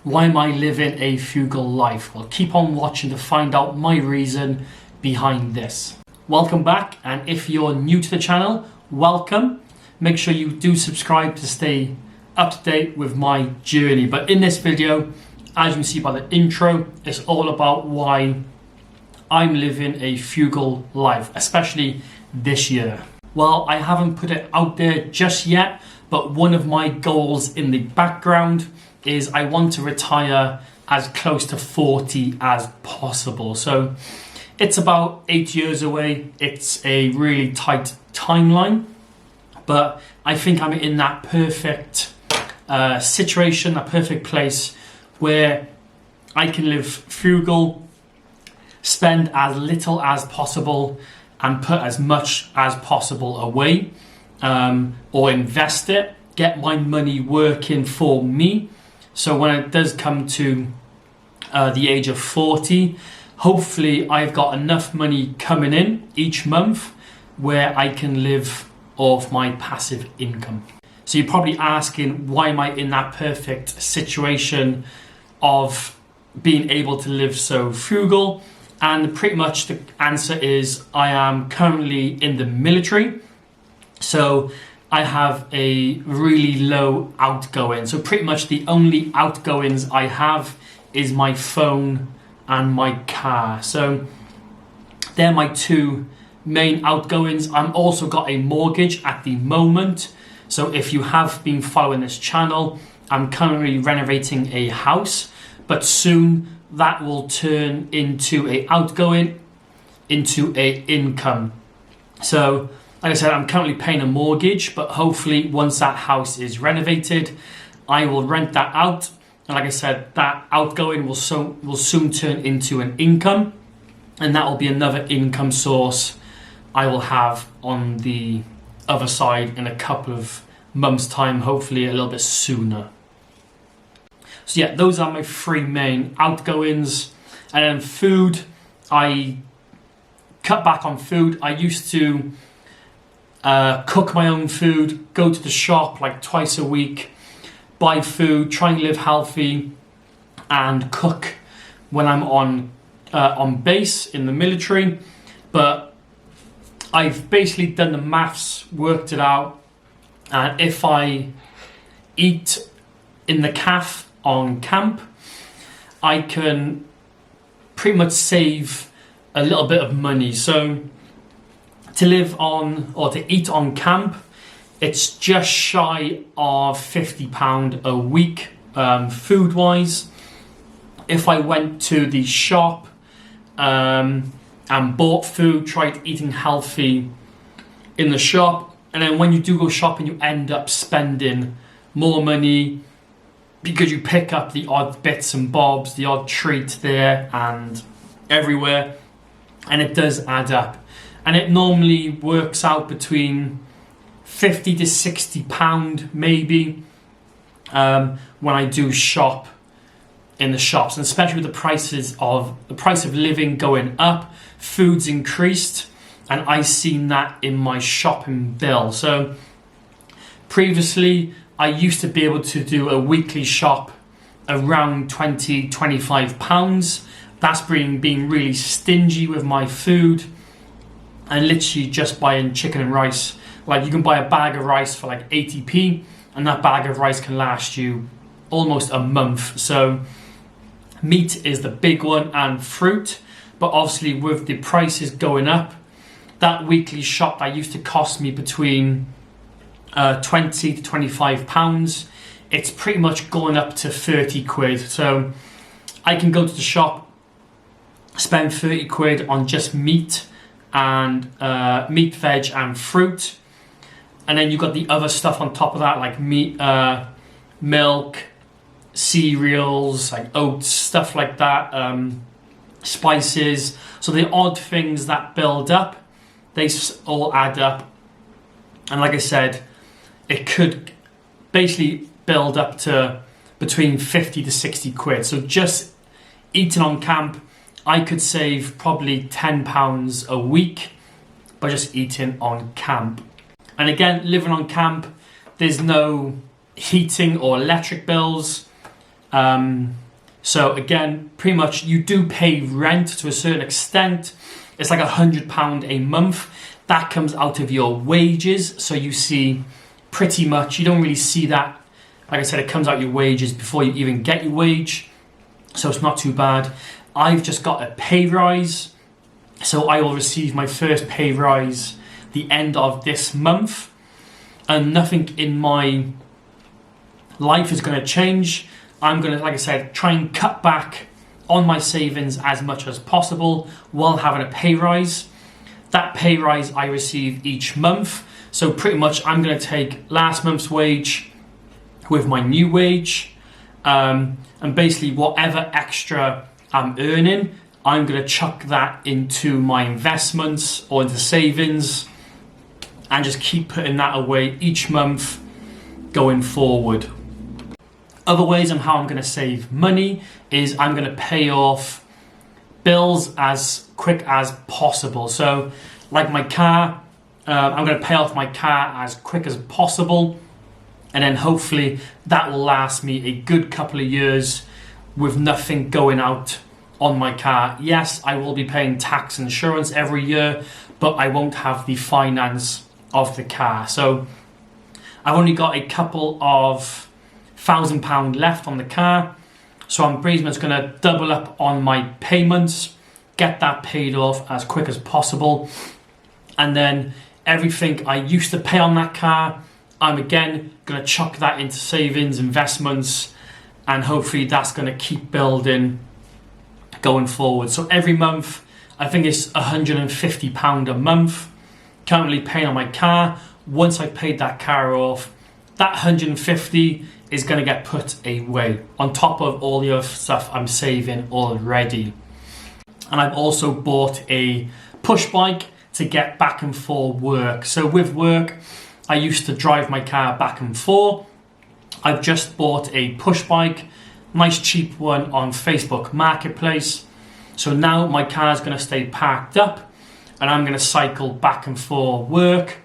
Why am I living a frugal life? Well, keep on watching to find out my reason behind this. Welcome back, and if you're new to the channel, welcome. Make sure you do subscribe to stay up to date with my journey. But in this video, as you can see by the intro, it's all about why I'm living a frugal life, especially this year. Well, I haven't put it out there just yet, but one of my goals in the background is I want to retire as close to 40 as possible. So it's about 8 years away. It's a really tight timeline, but I think I'm in that perfect situation, that perfect place where I can live frugal, spend as little as possible, and put as much as possible away, or invest it, get my money working for me. So when it does come to the age of 40, hopefully I've got enough money coming in each month where I can live off my passive income. So you're probably asking, why am I in that perfect situation of being able to live so frugal? And pretty much the answer is I am currently in the military. So I have a really low outgoing. So pretty much the only outgoings I have is my phone and my car. So they're my two main outgoings. I'm also got a mortgage at the moment. So if you have been following this channel, I'm currently renovating a house, but soon that will turn into a outgoing, into a income. So like I said, I'm currently paying a mortgage, but hopefully once that house is renovated, I will rent that out. And like I said, that outgoing will soon turn into an income, and that will be another income source I will have on the other side in a couple of months' time, hopefully a little bit sooner. So yeah, those are my three main outgoings. And then food, I cut back on food. I used to cook my own food, go to the shop like twice a week, buy food, try and live healthy, and cook when I'm on base in the military. But I've basically done the maths, worked it out, and if I eat in the cafe on camp, I can pretty much save a little bit of money. So to live on, or to eat on camp, it's just shy of £50 a week, food wise. If I went to the shop and bought food, tried eating healthy in the shop, and then when you do go shopping, you end up spending more money because you pick up the odd bits and bobs, the odd treat there and everywhere, and it does add up. And it normally works out between £50 to £60 maybe when I do shop in the shops, and especially with the price of living going up, food's increased, and I've seen that in my shopping bill. So previously I used to be able to do a weekly shop around £20-25. That's being really stingy with my food and literally just buying chicken and rice. Like, you can buy a bag of rice for like 80p, and that bag of rice can last you almost a month. So meat is the big one, and fruit. But obviously with the prices going up, that weekly shop that used to cost me between £20 to £25, it's pretty much going up to 30 quid. So I can go to the shop, spend 30 quid on just meat and meat, veg and fruit, and then you've got the other stuff on top of that, like meat, milk, cereals, like oats, stuff like that, spices. So the odd things that build up, they all add up, and like I said, it could basically build up to between 50 to 60 quid. So just eating on camp, I could save probably £10 a week by just eating on camp. And again, living on camp, there's no heating or electric bills. So again, pretty much you do pay rent to a certain extent. It's like £100 a month. That comes out of your wages. So you see pretty much, you don't really see that. Like I said, it comes out your wages before you even get your wage. So it's not too bad. I've just got a pay rise. So I will receive my first pay rise the end of this month. And nothing in my life is going to change. I'm going to, like I said, try and cut back on my savings as much as possible while having a pay rise. That pay rise I receive each month. So pretty much I'm going to take last month's wage with my new wage. And basically whatever extra I'm earning, I'm going to chuck that into my investments or into savings and just keep putting that away each month going forward. Other ways on how I'm going to save money is I'm going to pay off bills as quick as possible. So like my car, I'm going to pay off my car as quick as possible. And then hopefully that will last me a good couple of years with nothing going out on my car. Yes, I will be paying tax and insurance every year, but I won't have the finance of the car. So I've only got a couple of £1,000 left on the car. So I'm pretty much going to double up on my payments, get that paid off as quick as possible. And then everything I used to pay on that car, I'm again going to chuck that into savings, investments, and hopefully that's going to keep building going forward. So every month, I think it's £150 a month currently paying on my car. Once I've paid that car off, that 150 is going to get put away on top of all the other stuff I'm saving already. And I've also bought a push bike to get back and forth work. So with work, I used to drive my car back and forth. I've just bought a push bike, nice cheap one on Facebook Marketplace. So now my car is going to stay parked up and I'm going to cycle back and forth work.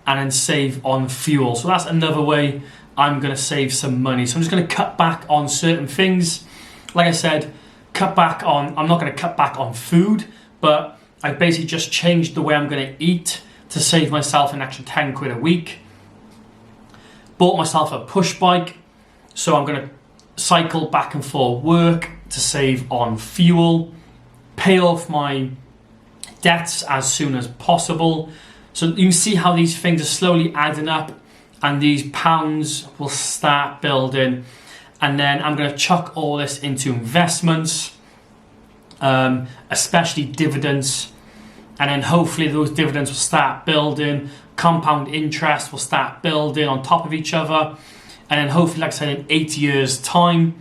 And then save on fuel. So that's another way I'm going to save some money. So I'm just going to cut back on certain things. Like I said, I'm not going to cut back on food, but I basically just changed the way I'm going to eat to save myself an extra 10 quid a week. Bought myself a push bike. So I'm going to cycle back and forth work to save on fuel, pay off my debts as soon as possible. So you can see how these things are slowly adding up and these pounds will start building. And then I'm going to chuck all this into investments, especially dividends. And then hopefully those dividends will start building. Compound interest will start building on top of each other. And then hopefully, like I said, in 8 years' time,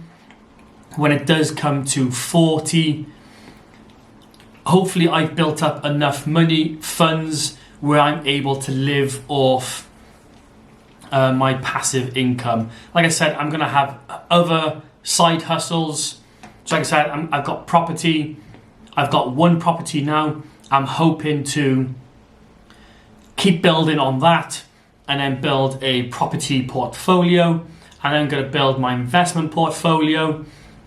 when it does come to 40, hopefully I've built up enough money, funds, where I'm able to live off my passive income. Like I said, I'm going to have other side hustles. So like I said, I've got property. I've got one property now. I'm hoping to keep building on that and then build a property portfolio. And then I'm going to build my investment portfolio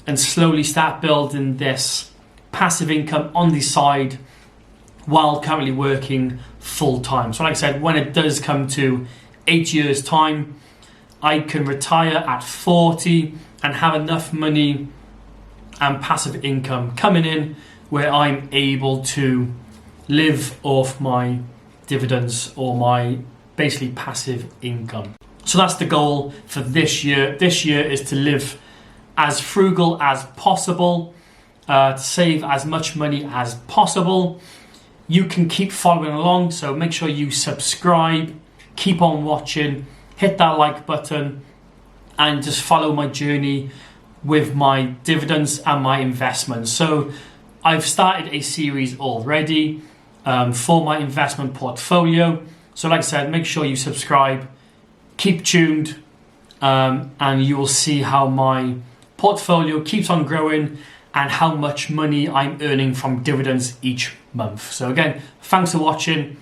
and slowly start building this passive income on the side while currently working full time. So like I said, when it does come to 8 years time, I can retire at 40 and have enough money and passive income coming in where I'm able to live off my dividends or my basically passive income. So that's the goal for this year. This year is to live as frugal as possible, to save as much money as possible. You can keep following along, so make sure you subscribe, keep on watching, hit that like button, and just follow my journey with my dividends and my investments. So I've started a series already for my investment portfolio. So like I said, make sure you subscribe, keep tuned, and you will see how my portfolio keeps on growing and how much money I'm earning from dividends each month. So again, thanks for watching.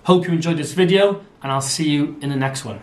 Hope you enjoyed this video and I'll see you in the next one.